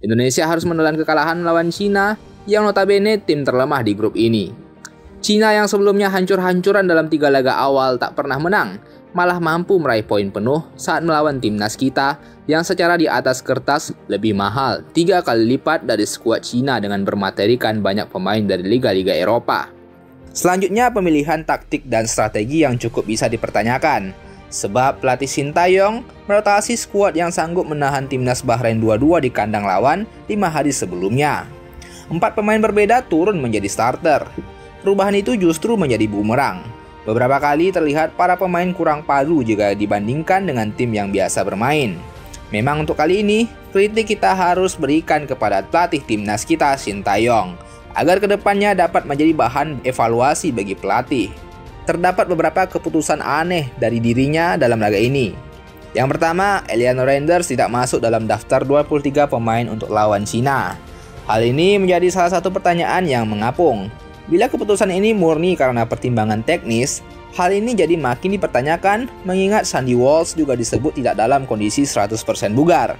Indonesia harus menelan kekalahan melawan Cina yang notabene tim terlemah di grup ini. Cina yang sebelumnya hancur-hancuran dalam 3 laga awal tak pernah menang, malah mampu meraih poin penuh saat melawan timnas kita yang secara di atas kertas lebih mahal 3 kali lipat dari skuad Cina dengan bermaterikan banyak pemain dari liga-liga Eropa. Selanjutnya pemilihan taktik dan strategi yang cukup bisa dipertanyakan, sebab pelatih Sintayong merotasi skuad yang sanggup menahan timnas Bahrain 2-2 di kandang lawan 5 hari sebelumnya. 4 pemain berbeda turun menjadi starter. Perubahan itu justru menjadi bumerang. Beberapa kali terlihat para pemain kurang palu jika dibandingkan dengan tim yang biasa bermain. Memang untuk kali ini, kritik kita harus berikan kepada pelatih timnas kita Sintayong, agar kedepannya dapat menjadi bahan evaluasi bagi pelatih. Terdapat beberapa keputusan aneh dari dirinya dalam laga ini. Yang pertama, Eliano Reinders tidak masuk dalam daftar 23 pemain untuk lawan Cina. Hal ini menjadi salah satu pertanyaan yang mengapung. Bila keputusan ini murni karena pertimbangan teknis, hal ini jadi makin dipertanyakan mengingat Sandy Walsh juga disebut tidak dalam kondisi 100% bugar.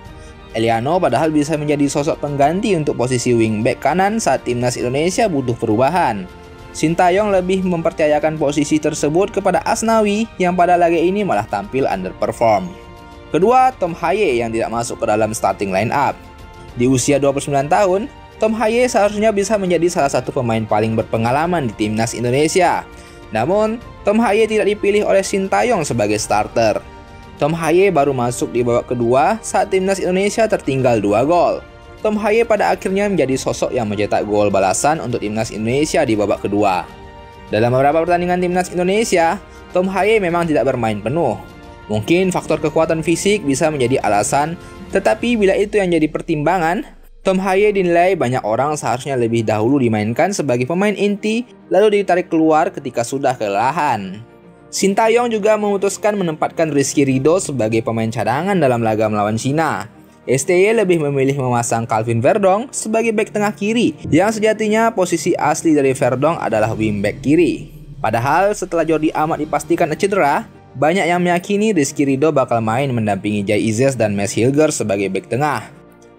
Eliano padahal bisa menjadi sosok pengganti untuk posisi wingback kanan saat timnas Indonesia butuh perubahan. Sintayong lebih mempercayakan posisi tersebut kepada Asnawi yang pada laga ini malah tampil underperform. Kedua, Tom Haye yang tidak masuk ke dalam starting line up. Di usia 29 tahun, Tom Haye seharusnya bisa menjadi salah satu pemain paling berpengalaman di timnas Indonesia. Namun, Tom Haye tidak dipilih oleh Sintayong sebagai starter. Tom Haye baru masuk di babak kedua saat timnas Indonesia tertinggal 2 gol. Tom Haye pada akhirnya menjadi sosok yang mencetak gol balasan untuk timnas Indonesia di babak kedua. Dalam beberapa pertandingan timnas Indonesia, Tom Haye memang tidak bermain penuh. Mungkin faktor kekuatan fisik bisa menjadi alasan, tetapi bila itu yang jadi pertimbangan, Tom Haye dinilai banyak orang seharusnya lebih dahulu dimainkan sebagai pemain inti lalu ditarik keluar ketika sudah kelelahan. Sintayong juga memutuskan menempatkan Rizky Ridho sebagai pemain cadangan dalam laga melawan Cina. STY lebih memilih memasang Calvin Verdong sebagai bek tengah kiri yang sejatinya posisi asli dari Verdong adalah wingback kiri. Padahal setelah Jordi Amat dipastikan cedera, banyak yang meyakini Rizky Ridho bakal main mendampingi Jai Izes dan Max Hilger sebagai bek tengah.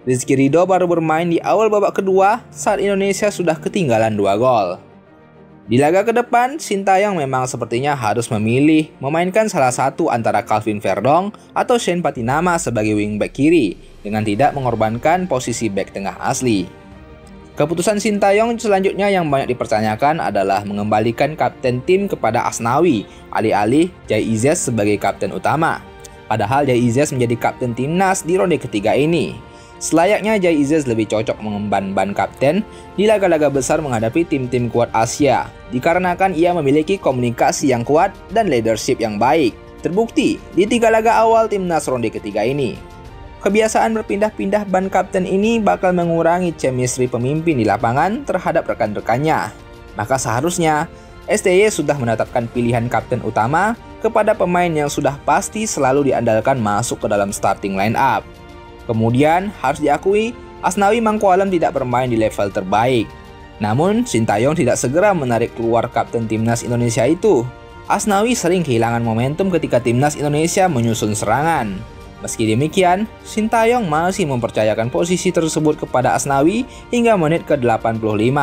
Rizky Ridho baru bermain di awal babak kedua saat Indonesia sudah ketinggalan 2 gol. Di laga ke depan, Sintayong memang sepertinya harus memilih memainkan salah satu antara Calvin Verdong atau Shane Patinama sebagai wingback kiri dengan tidak mengorbankan posisi bek tengah asli. Keputusan Sintayong selanjutnya yang banyak dipertanyakan adalah mengembalikan kapten tim kepada Asnawi alih-alih Jai Izes sebagai kapten utama. Padahal Jai Izes menjadi kapten timnas di ronde ketiga ini. Selayaknya Jai Izes lebih cocok mengemban ban kapten di laga-laga besar menghadapi tim-tim kuat Asia, dikarenakan ia memiliki komunikasi yang kuat dan leadership yang baik. Terbukti di 3 laga awal timnas ronde ketiga ini. Kebiasaan berpindah-pindah ban kapten ini bakal mengurangi chemistry pemimpin di lapangan terhadap rekan-rekannya. Maka seharusnya STY sudah menetapkan pilihan kapten utama kepada pemain yang sudah pasti selalu diandalkan masuk ke dalam starting line up. Kemudian harus diakui Asnawi Mangkualam tidak bermain di level terbaik. Namun Sintayong tidak segera menarik keluar kapten timnas Indonesia itu. Asnawi sering kehilangan momentum ketika timnas Indonesia menyusun serangan. Meski demikian, Sintayong masih mempercayakan posisi tersebut kepada Asnawi hingga menit ke-85.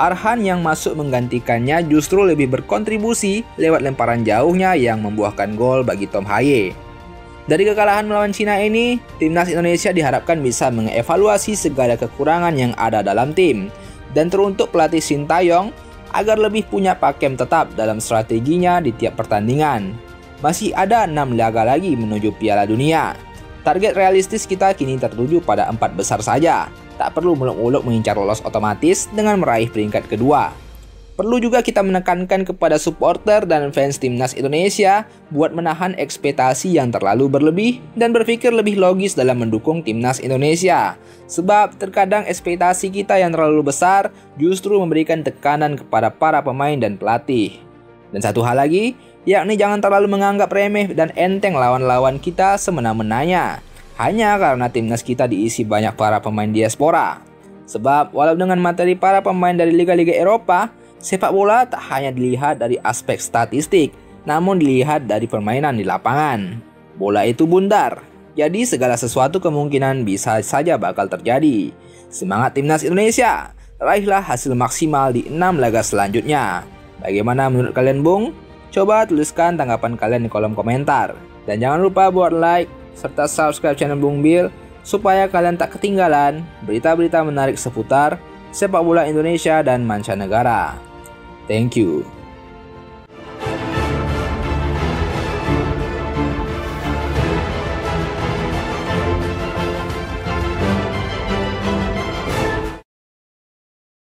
Arhan yang masuk menggantikannya justru lebih berkontribusi lewat lemparan jauhnya yang membuahkan gol bagi Tom Haye. Dari kekalahan melawan Cina ini, timnas Indonesia diharapkan bisa mengevaluasi segala kekurangan yang ada dalam tim dan teruntuk pelatih Sintayong agar lebih punya pakem tetap dalam strateginya di tiap pertandingan. Masih ada 6 laga lagi menuju Piala Dunia. Target realistis kita kini tertuju pada 4 besar saja. Tak perlu muluk-muluk mengincar lolos otomatis dengan meraih peringkat kedua. Perlu juga kita menekankan kepada supporter dan fans timnas Indonesia buat menahan ekspektasi yang terlalu berlebih dan berpikir lebih logis dalam mendukung timnas Indonesia. Sebab terkadang ekspektasi kita yang terlalu besar justru memberikan tekanan kepada para pemain dan pelatih. Dan satu hal lagi, yakni jangan terlalu menganggap remeh dan enteng lawan-lawan kita semena-menanya hanya karena timnas kita diisi banyak para pemain diaspora. Sebab walau dengan materi para pemain dari liga-liga Eropa, sepak bola tak hanya dilihat dari aspek statistik, namun dilihat dari permainan di lapangan. Bola itu bundar, Jadi segala sesuatu kemungkinan bisa saja bakal terjadi. Semangat Timnas Indonesia! Raihlah hasil maksimal di 6 laga selanjutnya. Bagaimana menurut kalian, Bung? Coba tuliskan tanggapan kalian di kolom komentar. Dan jangan lupa buat like serta subscribe channel Bung Bil supaya kalian tak ketinggalan berita-berita menarik seputar sepak bola Indonesia dan mancanegara. Thank you.